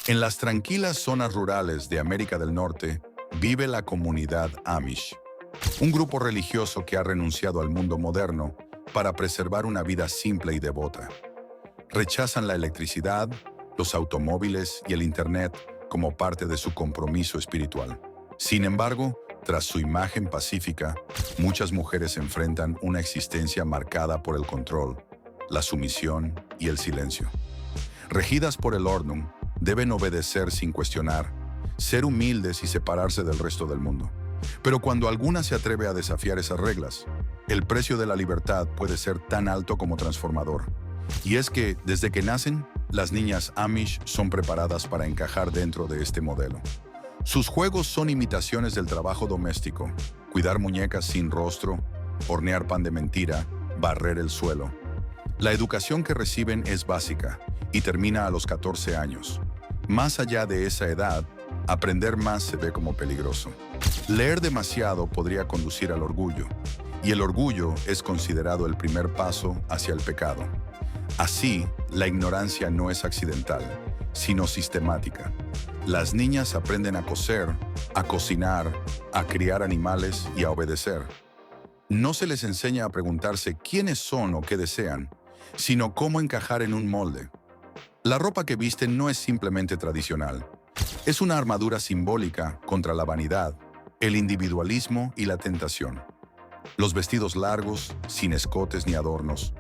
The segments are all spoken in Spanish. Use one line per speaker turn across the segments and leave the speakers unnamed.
En las tranquilas zonas rurales de América del Norte vive la comunidad Amish, un grupo religioso que ha renunciado al mundo moderno para preservar una vida simple y devota. Rechazan la electricidad, los automóviles y el Internet como parte de su compromiso espiritual. Sin embargo, tras su imagen pacífica, muchas mujeres enfrentan una existencia marcada por el control, la sumisión y el silencio. Regidas por el Ordnung, deben obedecer sin cuestionar, ser humildes y separarse del resto del mundo. Pero cuando alguna se atreve a desafiar esas reglas, el precio de la libertad puede ser tan alto como transformador. Y es que, desde que nacen, las niñas Amish son preparadas para encajar dentro de este modelo. Sus juegos son imitaciones del trabajo doméstico: cuidar muñecas sin rostro, hornear pan de mentira, barrer el suelo. La educación que reciben es básica y termina a los 14 años. Más allá de esa edad, aprender más se ve como peligroso. Leer demasiado podría conducir al orgullo, y el orgullo es considerado el primer paso hacia el pecado. Así, la ignorancia no es accidental, sino sistemática. Las niñas aprenden a coser, a cocinar, a criar animales y a obedecer. No se les enseña a preguntarse quiénes son o qué desean, sino cómo encajar en un molde. La ropa que visten no es simplemente tradicional. Es una armadura simbólica contra la vanidad, el individualismo y la tentación. Los vestidos largos, sin escotes ni adornos,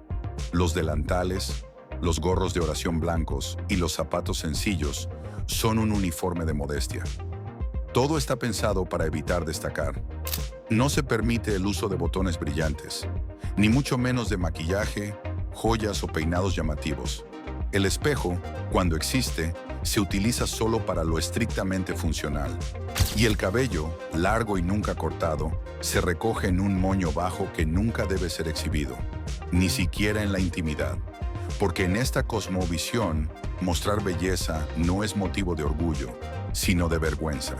los delantales, los gorros de oración blancos y los zapatos sencillos son un uniforme de modestia. Todo está pensado para evitar destacar. No se permite el uso de botones brillantes, ni mucho menos de maquillaje, joyas o peinados llamativos. El espejo, cuando existe, se utiliza solo para lo estrictamente funcional. Y el cabello, largo y nunca cortado, se recoge en un moño bajo que nunca debe ser exhibido, ni siquiera en la intimidad. Porque en esta cosmovisión, mostrar belleza no es motivo de orgullo, sino de vergüenza.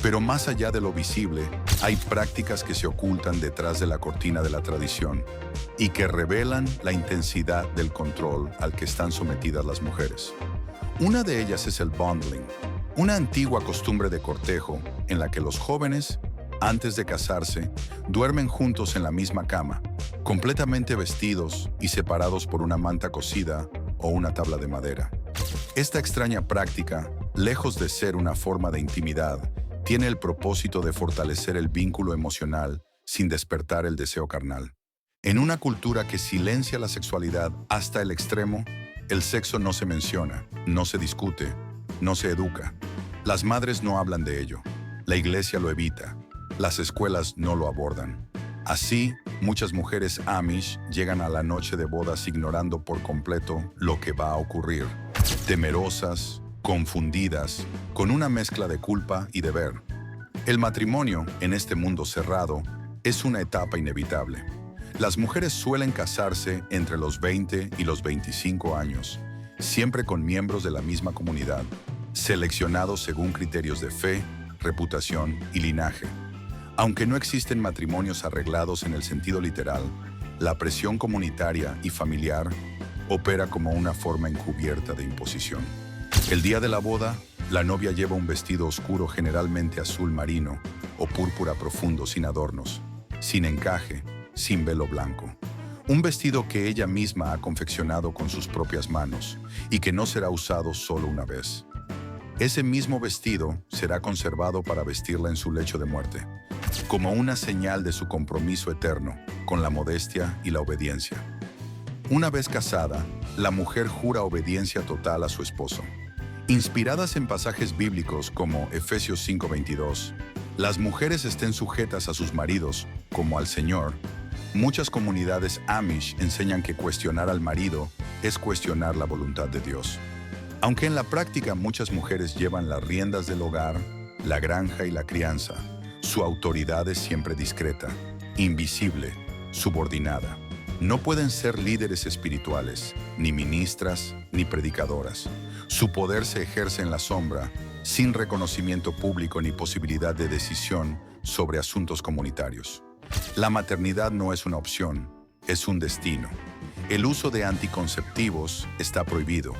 Pero más allá de lo visible, hay prácticas que se ocultan detrás de la cortina de la tradición y que revelan la intensidad del control al que están sometidas las mujeres. Una de ellas es el bundling, una antigua costumbre de cortejo en la que los jóvenes, antes de casarse, duermen juntos en la misma cama, completamente vestidos y separados por una manta cosida o una tabla de madera. Esta extraña práctica, lejos de ser una forma de intimidad, tiene el propósito de fortalecer el vínculo emocional sin despertar el deseo carnal. En una cultura que silencia la sexualidad hasta el extremo, el sexo no se menciona, no se discute, no se educa. Las madres no hablan de ello, la iglesia lo evita, las escuelas no lo abordan. Así, muchas mujeres Amish llegan a la noche de bodas ignorando por completo lo que va a ocurrir, temerosas, confundidas, con una mezcla de culpa y deber. El matrimonio, en este mundo cerrado, es una etapa inevitable. Las mujeres suelen casarse entre los 20 y los 25 años, siempre con miembros de la misma comunidad, seleccionados según criterios de fe, reputación y linaje. Aunque no existen matrimonios arreglados en el sentido literal, la presión comunitaria y familiar opera como una forma encubierta de imposición. El día de la boda, la novia lleva un vestido oscuro, generalmente azul marino o púrpura profundo, sin adornos, sin encaje, sin velo blanco. Un vestido que ella misma ha confeccionado con sus propias manos y que no será usado solo una vez. Ese mismo vestido será conservado para vestirla en su lecho de muerte, como una señal de su compromiso eterno con la modestia y la obediencia. Una vez casada, la mujer jura obediencia total a su esposo. Inspiradas en pasajes bíblicos como Efesios 5:22, las mujeres estén sujetas a sus maridos como al Señor. Muchas comunidades Amish enseñan que cuestionar al marido es cuestionar la voluntad de Dios. Aunque en la práctica muchas mujeres llevan las riendas del hogar, la granja y la crianza, su autoridad es siempre discreta, invisible, subordinada. No pueden ser líderes espirituales, ni ministras, ni predicadoras. Su poder se ejerce en la sombra, sin reconocimiento público ni posibilidad de decisión sobre asuntos comunitarios. La maternidad no es una opción, es un destino. El uso de anticonceptivos está prohibido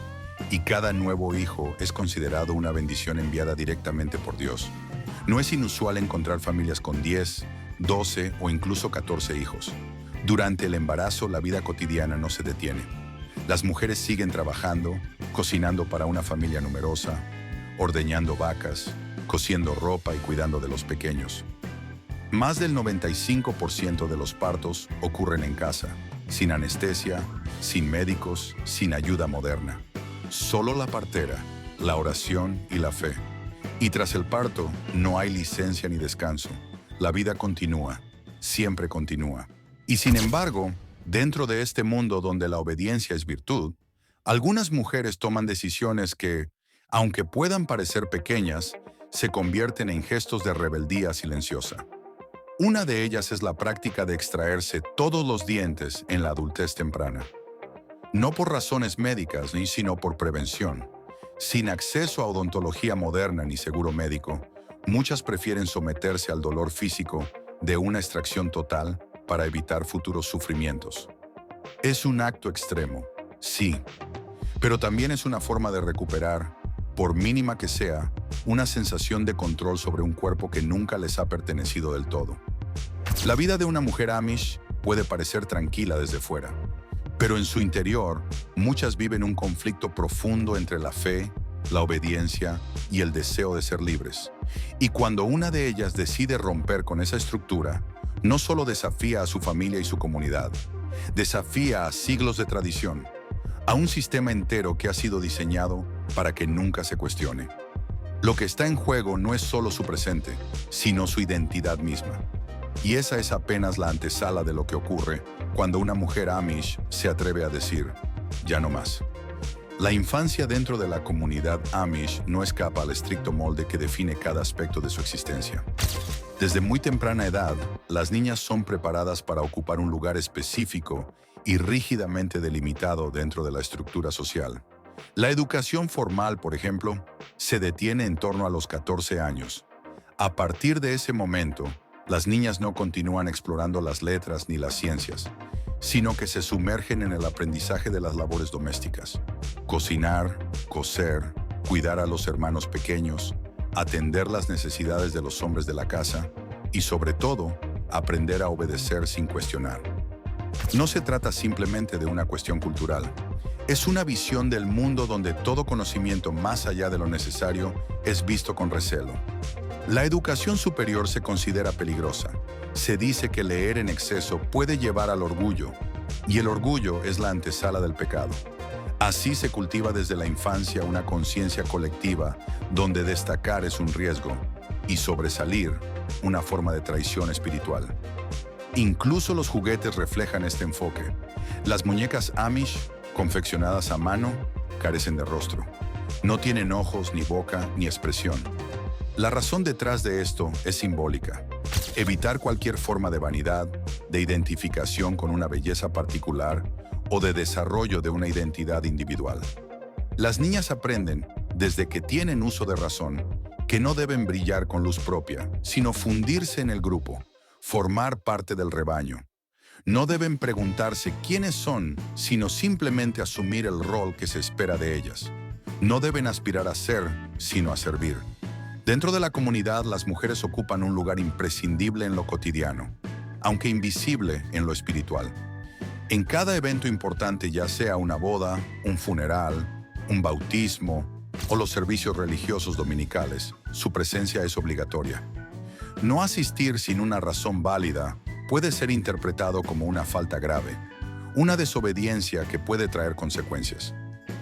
y cada nuevo hijo es considerado una bendición enviada directamente por Dios. No es inusual encontrar familias con 10, 12 o incluso 14 hijos. Durante el embarazo, la vida cotidiana no se detiene. Las mujeres siguen trabajando, cocinando para una familia numerosa, ordeñando vacas, cosiendo ropa y cuidando de los pequeños. Más del 95% de los partos ocurren en casa, sin anestesia, sin médicos, sin ayuda moderna. Solo la partera, la oración y la fe. Y tras el parto, no hay licencia ni descanso. La vida continúa, siempre continúa. Y sin embargo, dentro de este mundo donde la obediencia es virtud, algunas mujeres toman decisiones que, aunque puedan parecer pequeñas, se convierten en gestos de rebeldía silenciosa. Una de ellas es la práctica de extraerse todos los dientes en la adultez temprana. No por razones médicas, sino por prevención. Sin acceso a odontología moderna ni seguro médico, muchas prefieren someterse al dolor físico de una extracción total para evitar futuros sufrimientos. Es un acto extremo, sí, pero también es una forma de recuperar, por mínima que sea, una sensación de control sobre un cuerpo que nunca les ha pertenecido del todo. La vida de una mujer Amish puede parecer tranquila desde fuera, pero en su interior, muchas viven un conflicto profundo entre la fe, la obediencia y el deseo de ser libres. Y cuando una de ellas decide romper con esa estructura, no solo desafía a su familia y su comunidad, desafía a siglos de tradición, a un sistema entero que ha sido diseñado para que nunca se cuestione. Lo que está en juego no es solo su presente, sino su identidad misma. Y esa es apenas la antesala de lo que ocurre cuando una mujer Amish se atreve a decir, ya no más. La infancia dentro de la comunidad Amish no escapa al estricto molde que define cada aspecto de su existencia. Desde muy temprana edad, las niñas son preparadas para ocupar un lugar específico y rígidamente delimitado dentro de la estructura social. La educación formal, por ejemplo, se detiene en torno a los 14 años. A partir de ese momento, las niñas no continúan explorando las letras ni las ciencias, sino que se sumergen en el aprendizaje de las labores domésticas. Cocinar, coser, cuidar a los hermanos pequeños, atender las necesidades de los hombres de la casa y, sobre todo, aprender a obedecer sin cuestionar. No se trata simplemente de una cuestión cultural. Es una visión del mundo donde todo conocimiento más allá de lo necesario es visto con recelo. La educación superior se considera peligrosa. Se dice que leer en exceso puede llevar al orgullo, y el orgullo es la antesala del pecado. Así se cultiva desde la infancia una conciencia colectiva donde destacar es un riesgo y sobresalir una forma de traición espiritual. Incluso los juguetes reflejan este enfoque. Las muñecas Amish, confeccionadas a mano, carecen de rostro. No tienen ojos, ni boca, ni expresión. La razón detrás de esto es simbólica. Evitar cualquier forma de vanidad, de identificación con una belleza particular o de desarrollo de una identidad individual. Las niñas aprenden, desde que tienen uso de razón, que no deben brillar con luz propia, sino fundirse en el grupo, formar parte del rebaño. No deben preguntarse quiénes son, sino simplemente asumir el rol que se espera de ellas. No deben aspirar a ser, sino a servir. Dentro de la comunidad, las mujeres ocupan un lugar imprescindible en lo cotidiano, aunque invisible en lo espiritual. En cada evento importante, ya sea una boda, un funeral, un bautismo o los servicios religiosos dominicales, su presencia es obligatoria. No asistir sin una razón válida puede ser interpretado como una falta grave, una desobediencia que puede traer consecuencias.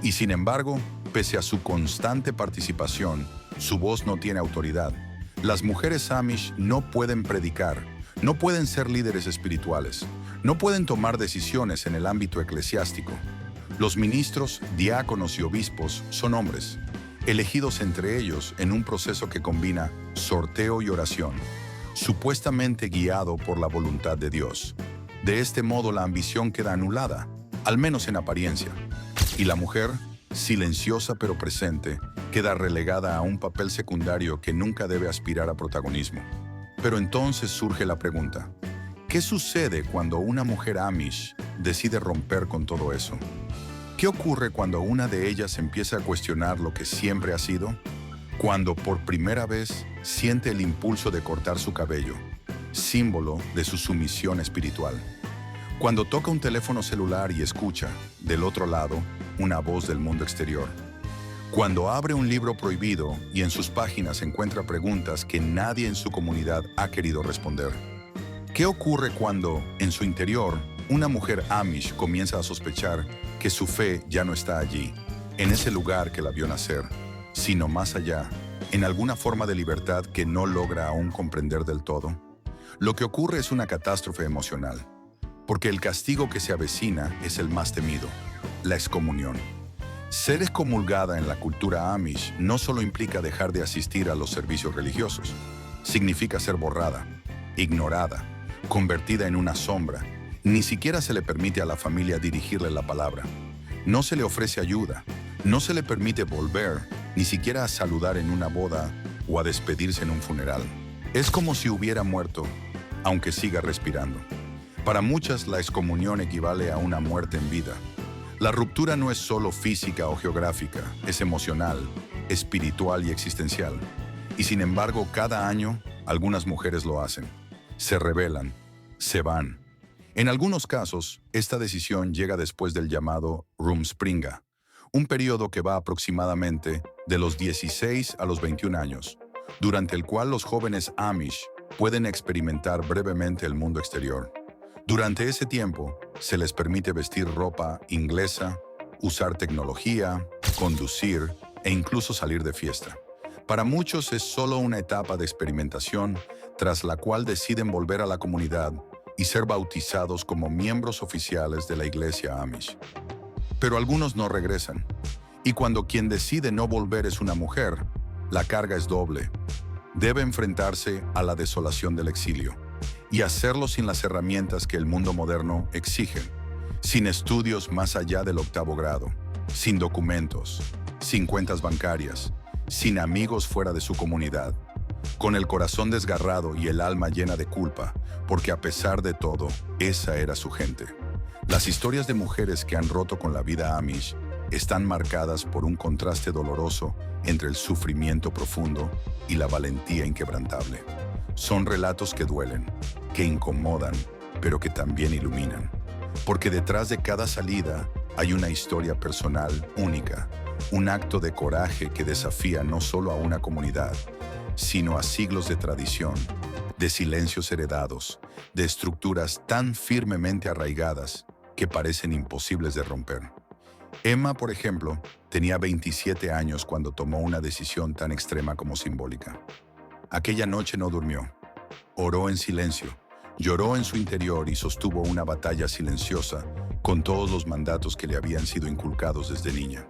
Y sin embargo, pese a su constante participación, su voz no tiene autoridad. Las mujeres Amish no pueden predicar, no pueden ser líderes espirituales, no pueden tomar decisiones en el ámbito eclesiástico. Los ministros, diáconos y obispos son hombres, elegidos entre ellos en un proceso que combina sorteo y oración, supuestamente guiado por la voluntad de Dios. De este modo, la ambición queda anulada, al menos en apariencia, y la mujer, silenciosa pero presente, queda relegada a un papel secundario que nunca debe aspirar a protagonismo. Pero entonces surge la pregunta: ¿qué sucede cuando una mujer Amish decide romper con todo eso? ¿Qué ocurre cuando una de ellas empieza a cuestionar lo que siempre ha sido? Cuando por primera vez siente el impulso de cortar su cabello, símbolo de su sumisión espiritual. Cuando toca un teléfono celular y escucha, del otro lado, una voz del mundo exterior. Cuando abre un libro prohibido y en sus páginas encuentra preguntas que nadie en su comunidad ha querido responder. ¿Qué ocurre cuando, en su interior, una mujer Amish comienza a sospechar que su fe ya no está allí, en ese lugar que la vio nacer, sino más allá, en alguna forma de libertad que no logra aún comprender del todo? Lo que ocurre es una catástrofe emocional, porque el castigo que se avecina es el más temido, la excomunión. Ser excomulgada en la cultura Amish no solo implica dejar de asistir a los servicios religiosos, significa ser borrada, ignorada, convertida en una sombra. Ni siquiera se le permite a la familia dirigirle la palabra. No se le ofrece ayuda, no se le permite volver, ni siquiera a saludar en una boda o a despedirse en un funeral. Es como si hubiera muerto, aunque siga respirando. Para muchas, la excomunión equivale a una muerte en vida. La ruptura no es solo física o geográfica, es emocional, espiritual y existencial. Y sin embargo, cada año, algunas mujeres lo hacen. Se rebelan, se van. En algunos casos, esta decisión llega después del llamado Rumspringa, un periodo que va aproximadamente de los 16 a los 21 años, durante el cual los jóvenes Amish pueden experimentar brevemente el mundo exterior. Durante ese tiempo, se les permite vestir ropa inglesa, usar tecnología, conducir e incluso salir de fiesta. Para muchos es solo una etapa de experimentación, tras la cual deciden volver a la comunidad y ser bautizados como miembros oficiales de la iglesia Amish. Pero algunos no regresan. Y cuando quien decide no volver es una mujer, la carga es doble. Debe enfrentarse a la desolación del exilio y hacerlo sin las herramientas que el mundo moderno exige, sin estudios más allá del 8º grado, sin documentos, sin cuentas bancarias, sin amigos fuera de su comunidad, con el corazón desgarrado y el alma llena de culpa, porque a pesar de todo, esa era su gente. Las historias de mujeres que han roto con la vida Amish están marcadas por un contraste doloroso entre el sufrimiento profundo y la valentía inquebrantable. Son relatos que duelen, que incomodan, pero que también iluminan. Porque detrás de cada salida hay una historia personal única, un acto de coraje que desafía no solo a una comunidad, sino a siglos de tradición, de silencios heredados, de estructuras tan firmemente arraigadas que parecen imposibles de romper. Emma, por ejemplo, tenía 27 años cuando tomó una decisión tan extrema como simbólica. Aquella noche no durmió. Oró en silencio, lloró en su interior y sostuvo una batalla silenciosa con todos los mandatos que le habían sido inculcados desde niña.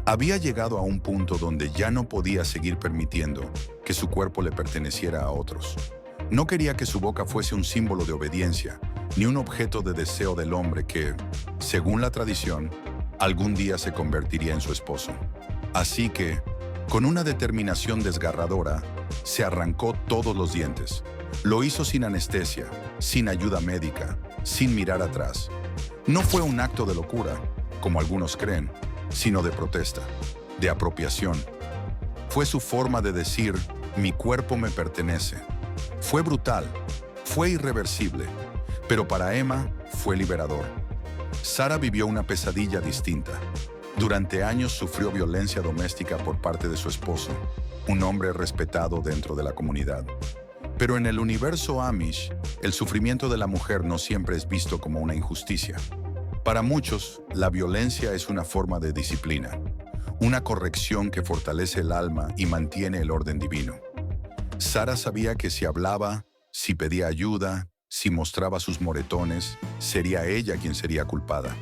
Había llegado a un punto donde ya no podía seguir permitiendo que su cuerpo le perteneciera a otros. No quería que su boca fuese un símbolo de obediencia, ni un objeto de deseo del hombre que, según la tradición, algún día se convertiría en su esposo. Así que, con una determinación desgarradora, se arrancó todos los dientes. Lo hizo sin anestesia, sin ayuda médica, sin mirar atrás. No fue un acto de locura, como algunos creen, sino de protesta, de apropiación. Fue su forma de decir, mi cuerpo me pertenece. Fue brutal, fue irreversible, pero para Emma fue liberador. Sara vivió una pesadilla distinta. Durante años sufrió violencia doméstica por parte de su esposo, un hombre respetado dentro de la comunidad. Pero en el universo Amish, el sufrimiento de la mujer no siempre es visto como una injusticia. Para muchos, la violencia es una forma de disciplina, una corrección que fortalece el alma y mantiene el orden divino. Sara sabía que si hablaba, si pedía ayuda, si mostraba sus moretones, sería ella quien sería culpada,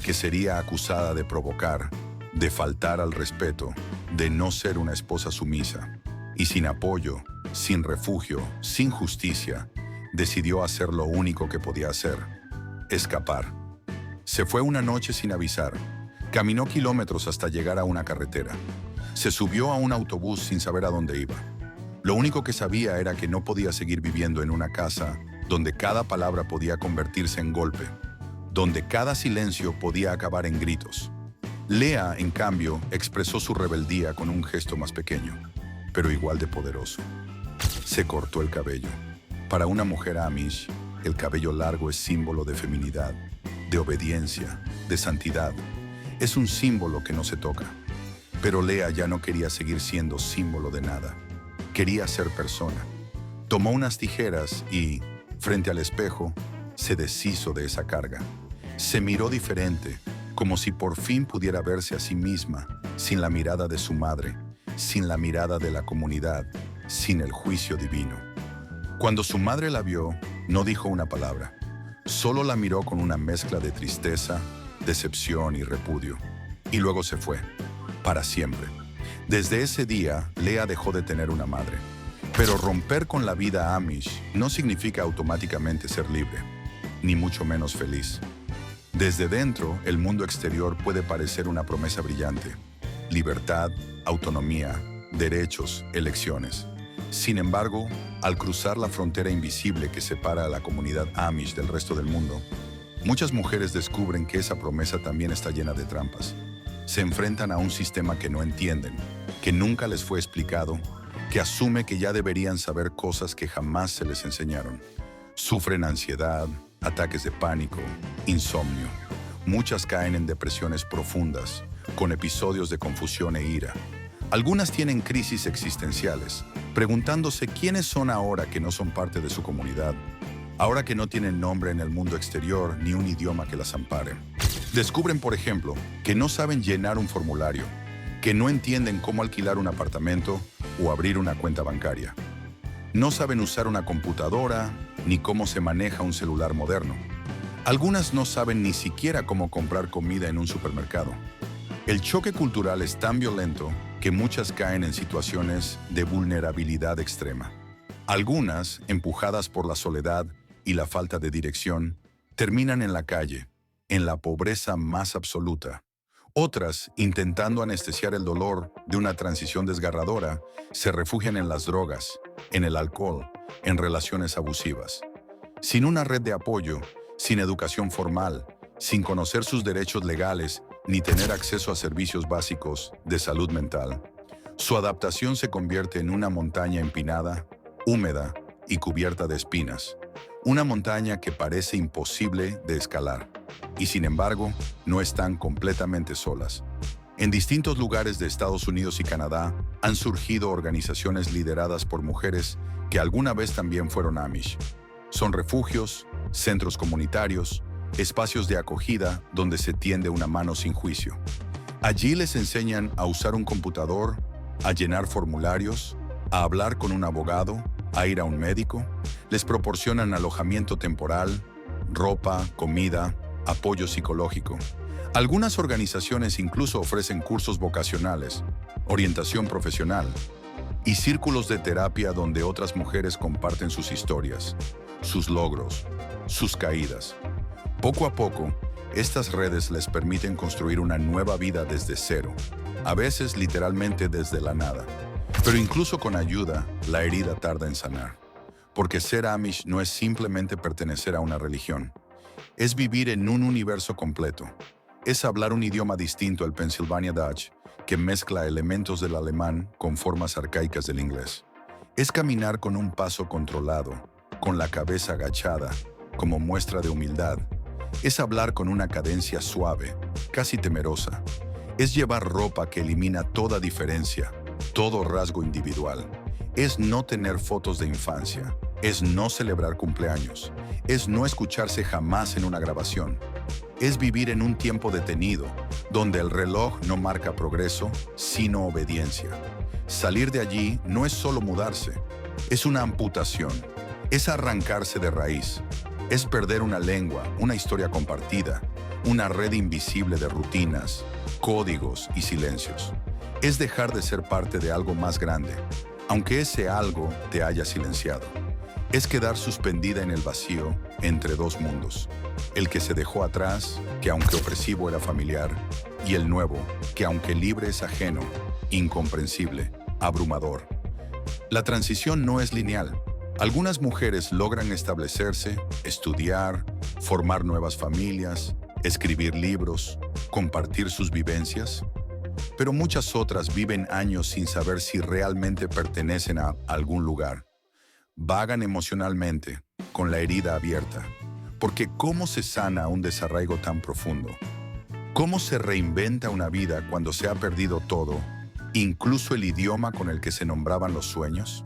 que sería acusada de provocar, de faltar al respeto, de no ser una esposa sumisa. Y sin apoyo, sin refugio, sin justicia, decidió hacer lo único que podía hacer: escapar. Se fue una noche sin avisar. Caminó kilómetros hasta llegar a una carretera. Se subió a un autobús sin saber a dónde iba. Lo único que sabía era que no podía seguir viviendo en una casa donde cada palabra podía convertirse en golpe, donde cada silencio podía acabar en gritos. Lea, en cambio, expresó su rebeldía con un gesto más pequeño, pero igual de poderoso. Se cortó el cabello. Para una mujer amish, el cabello largo es símbolo de feminidad, de obediencia, de santidad. Es un símbolo que no se toca. Pero Lea ya no quería seguir siendo símbolo de nada. Quería ser persona. Tomó unas tijeras y, frente al espejo, se deshizo de esa carga. Se miró diferente, como si por fin pudiera verse a sí misma, sin la mirada de su madre, sin la mirada de la comunidad, sin el juicio divino. Cuando su madre la vio, no dijo una palabra. Solo la miró con una mezcla de tristeza, decepción y repudio. Y luego se fue, para siempre. Desde ese día, Lea dejó de tener una madre. Pero romper con la vida amish no significa automáticamente ser libre, ni mucho menos feliz. Desde dentro, el mundo exterior puede parecer una promesa brillante. Libertad, autonomía, derechos, elecciones. Sin embargo, al cruzar la frontera invisible que separa a la comunidad amish del resto del mundo, muchas mujeres descubren que esa promesa también está llena de trampas. Se enfrentan a un sistema que no entienden, que nunca les fue explicado, que asume que ya deberían saber cosas que jamás se les enseñaron. Sufren ansiedad, ataques de pánico, insomnio. Muchas caen en depresiones profundas, con episodios de confusión e ira. Algunas tienen crisis existenciales, preguntándose quiénes son ahora que no son parte de su comunidad, ahora que no tienen nombre en el mundo exterior ni un idioma que las ampare. Descubren, por ejemplo, que no saben llenar un formulario, que no entienden cómo alquilar un apartamento o abrir una cuenta bancaria. No saben usar una computadora ni cómo se maneja un celular moderno. Algunas no saben ni siquiera cómo comprar comida en un supermercado. El choque cultural es tan violento que muchas caen en situaciones de vulnerabilidad extrema. Algunas, empujadas por la soledad y la falta de dirección, terminan en la calle, en la pobreza más absoluta. Otras, intentando anestesiar el dolor de una transición desgarradora, se refugian en las drogas, en el alcohol, en relaciones abusivas. Sin una red de apoyo, sin educación formal, sin conocer sus derechos legales, ni tener acceso a servicios básicos de salud mental, su adaptación se convierte en una montaña empinada, húmeda y cubierta de espinas. Una montaña que parece imposible de escalar. Y sin embargo, no están completamente solas. En distintos lugares de Estados Unidos y Canadá han surgido organizaciones lideradas por mujeres que alguna vez también fueron amish. Son refugios, centros comunitarios, espacios de acogida donde se tiende una mano sin juicio. Allí les enseñan a usar un computador, a llenar formularios, a hablar con un abogado, a ir a un médico. Les proporcionan alojamiento temporal, ropa, comida, apoyo psicológico. Algunas organizaciones incluso ofrecen cursos vocacionales, orientación profesional y círculos de terapia donde otras mujeres comparten sus historias, sus logros, sus caídas. Poco a poco, estas redes les permiten construir una nueva vida desde cero, a veces literalmente desde la nada. Pero incluso con ayuda, la herida tarda en sanar. Porque ser amish no es simplemente pertenecer a una religión. Es vivir en un universo completo. Es hablar un idioma distinto al Pennsylvania Dutch, que mezcla elementos del alemán con formas arcaicas del inglés. Es caminar con un paso controlado, con la cabeza agachada, como muestra de humildad. Es hablar con una cadencia suave, casi temerosa. Es llevar ropa que elimina toda diferencia, todo rasgo individual. Es no tener fotos de infancia. Es no celebrar cumpleaños. Es no escucharse jamás en una grabación. Es vivir en un tiempo detenido, donde el reloj no marca progreso, sino obediencia. Salir de allí no es solo mudarse, es una amputación. Es arrancarse de raíz. Es perder una lengua, una historia compartida, una red invisible de rutinas, códigos y silencios. Es dejar de ser parte de algo más grande, aunque ese algo te haya silenciado. Es quedar suspendida en el vacío entre dos mundos. El que se dejó atrás, que aunque opresivo era familiar, y el nuevo, que aunque libre es ajeno, incomprensible, abrumador. La transición no es lineal. Algunas mujeres logran establecerse, estudiar, formar nuevas familias, escribir libros, compartir sus vivencias, pero muchas otras viven años sin saber si realmente pertenecen a algún lugar. Vagan emocionalmente, con la herida abierta, porque ¿cómo se sana un desarraigo tan profundo? ¿Cómo se reinventa una vida cuando se ha perdido todo, incluso el idioma con el que se nombraban los sueños?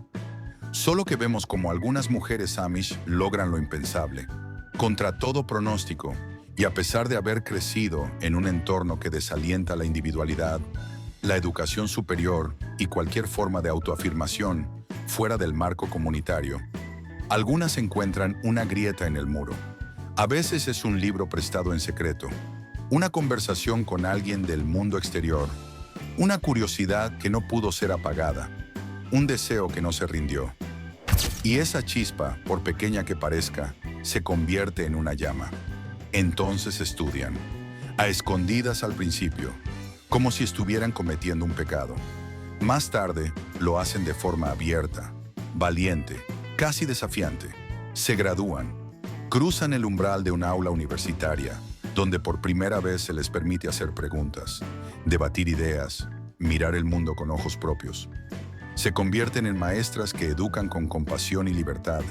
Solo que vemos como algunas mujeres Amish logran lo impensable, contra todo pronóstico, y a pesar de haber crecido en un entorno que desalienta la individualidad, la educación superior y cualquier forma de autoafirmación fuera del marco comunitario, algunas encuentran una grieta en el muro. A veces es un libro prestado en secreto, una conversación con alguien del mundo exterior, una curiosidad que no pudo ser apagada, un deseo que no se rindió. Y esa chispa, por pequeña que parezca, se convierte en una llama. Entonces estudian, a escondidas al principio, como si estuvieran cometiendo un pecado. Más tarde, lo hacen de forma abierta, valiente, casi desafiante. Se gradúan, cruzan el umbral de una aula universitaria, donde por primera vez se les permite hacer preguntas, debatir ideas, mirar el mundo con ojos propios. Se convierten en maestras que educan con compasión y libertad,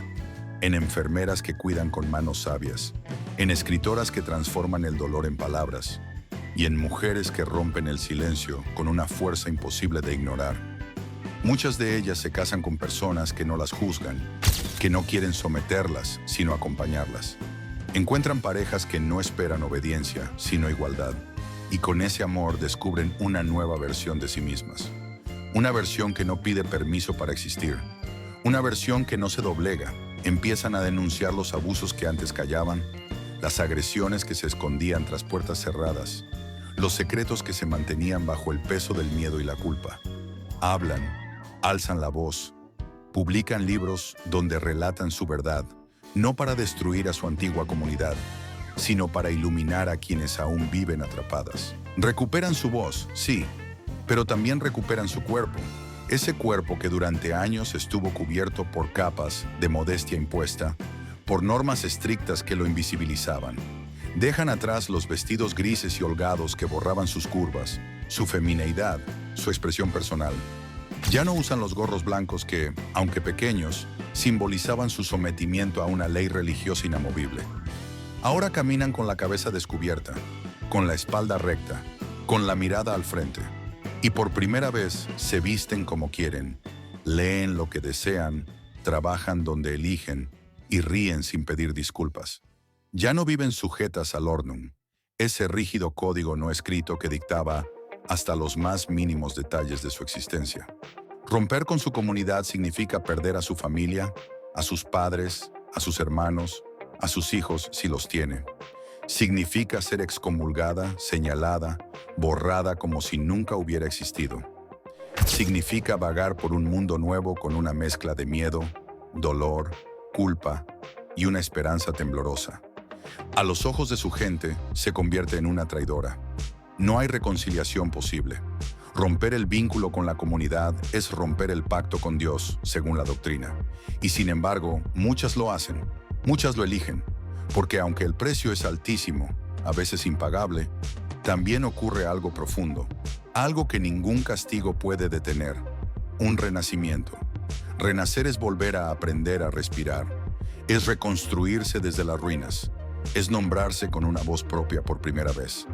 en enfermeras que cuidan con manos sabias, en escritoras que transforman el dolor en palabras, y en mujeres que rompen el silencio con una fuerza imposible de ignorar. Muchas de ellas se casan con personas que no las juzgan, que no quieren someterlas, sino acompañarlas. Encuentran parejas que no esperan obediencia, sino igualdad, y con ese amor descubren una nueva versión de sí mismas. Una versión que no pide permiso para existir. Una versión que no se doblega. Empiezan a denunciar los abusos que antes callaban, las agresiones que se escondían tras puertas cerradas, los secretos que se mantenían bajo el peso del miedo y la culpa. Hablan, alzan la voz, publican libros donde relatan su verdad, no para destruir a su antigua comunidad, sino para iluminar a quienes aún viven atrapadas. Recuperan su voz, sí, pero también recuperan su cuerpo, ese cuerpo que durante años estuvo cubierto por capas de modestia impuesta, por normas estrictas que lo invisibilizaban. Dejan atrás los vestidos grises y holgados que borraban sus curvas, su femineidad, su expresión personal. Ya no usan los gorros blancos que, aunque pequeños, simbolizaban su sometimiento a una ley religiosa inamovible. Ahora caminan con la cabeza descubierta, con la espalda recta, con la mirada al frente. Y por primera vez se visten como quieren, leen lo que desean, trabajan donde eligen y ríen sin pedir disculpas. Ya no viven sujetas al Ordnung, ese rígido código no escrito que dictaba hasta los más mínimos detalles de su existencia. Romper con su comunidad significa perder a su familia, a sus padres, a sus hermanos, a sus hijos si los tiene. Significa ser excomulgada, señalada, borrada como si nunca hubiera existido. Significa vagar por un mundo nuevo con una mezcla de miedo, dolor, culpa y una esperanza temblorosa. A los ojos de su gente, se convierte en una traidora. No hay reconciliación posible. Romper el vínculo con la comunidad es romper el pacto con Dios, según la doctrina. Y sin embargo, muchas lo hacen, muchas lo eligen, porque aunque el precio es altísimo, a veces impagable, también ocurre algo profundo, algo que ningún castigo puede detener, un renacimiento. Renacer es volver a aprender a respirar, es reconstruirse desde las ruinas, es nombrarse con una voz propia por primera vez.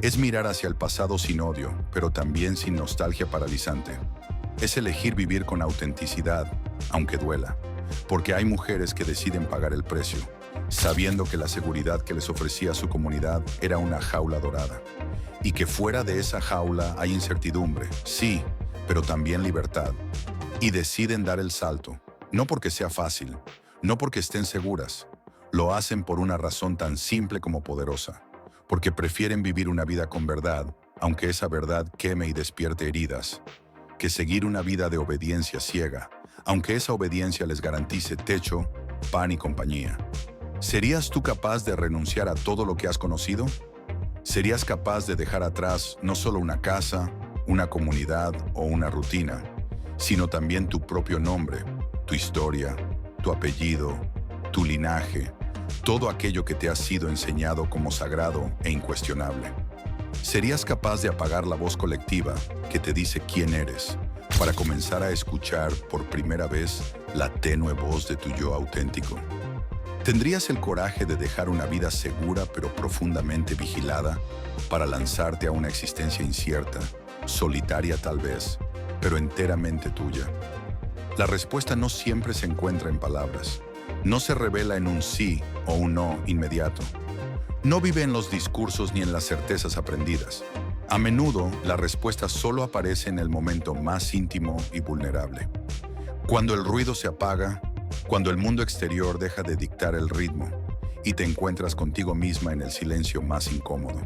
Es mirar hacia el pasado sin odio, pero también sin nostalgia paralizante. Es elegir vivir con autenticidad, aunque duela, porque hay mujeres que deciden pagar el precio, sabiendo que la seguridad que les ofrecía su comunidad era una jaula dorada, y que fuera de esa jaula hay incertidumbre, sí, pero también libertad. Y deciden dar el salto, no porque sea fácil, no porque estén seguras, lo hacen por una razón tan simple como poderosa, porque prefieren vivir una vida con verdad, aunque esa verdad queme y despierte heridas, que seguir una vida de obediencia ciega, aunque esa obediencia les garantice techo, pan y compañía. ¿Serías tú capaz de renunciar a todo lo que has conocido? ¿Serías capaz de dejar atrás no solo una casa, una comunidad o una rutina, sino también tu propio nombre, tu historia, tu apellido, tu linaje, todo aquello que te ha sido enseñado como sagrado e incuestionable. ¿Serías capaz de apagar la voz colectiva que te dice quién eres para comenzar a escuchar por primera vez la tenue voz de tu yo auténtico? ¿Tendrías el coraje de dejar una vida segura pero profundamente vigilada para lanzarte a una existencia incierta, solitaria tal vez, pero enteramente tuya? La respuesta no siempre se encuentra en palabras. No se revela en un sí o un no inmediato. No vive en los discursos ni en las certezas aprendidas. A menudo, la respuesta solo aparece en el momento más íntimo y vulnerable. Cuando el ruido se apaga, cuando el mundo exterior deja de dictar el ritmo y te encuentras contigo misma en el silencio más incómodo.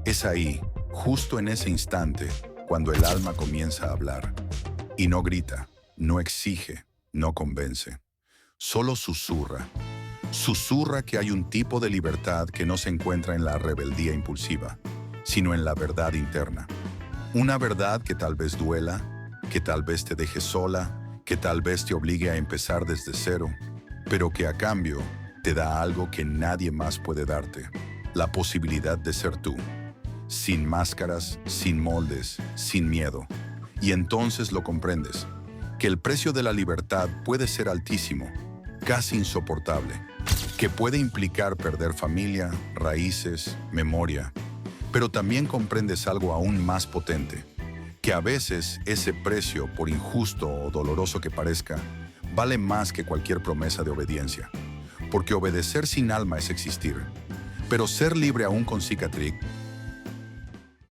Es ahí, justo en ese instante, cuando el alma comienza a hablar. Y no grita, no exige, no convence. Solo susurra. Susurra que hay un tipo de libertad que no se encuentra en la rebeldía impulsiva, sino en la verdad interna. Una verdad que tal vez duela, que tal vez te deje sola, que tal vez te obligue a empezar desde cero, pero que a cambio te da algo que nadie más puede darte, la posibilidad de ser tú, sin máscaras, sin moldes, sin miedo. Y entonces lo comprendes, que el precio de la libertad puede ser altísimo, casi insoportable, que puede implicar perder familia, raíces, memoria, pero también comprendes algo aún más potente, que a veces ese precio, por injusto o doloroso que parezca, vale más que cualquier promesa de obediencia, porque obedecer sin alma es existir, pero ser libre aún con cicatriz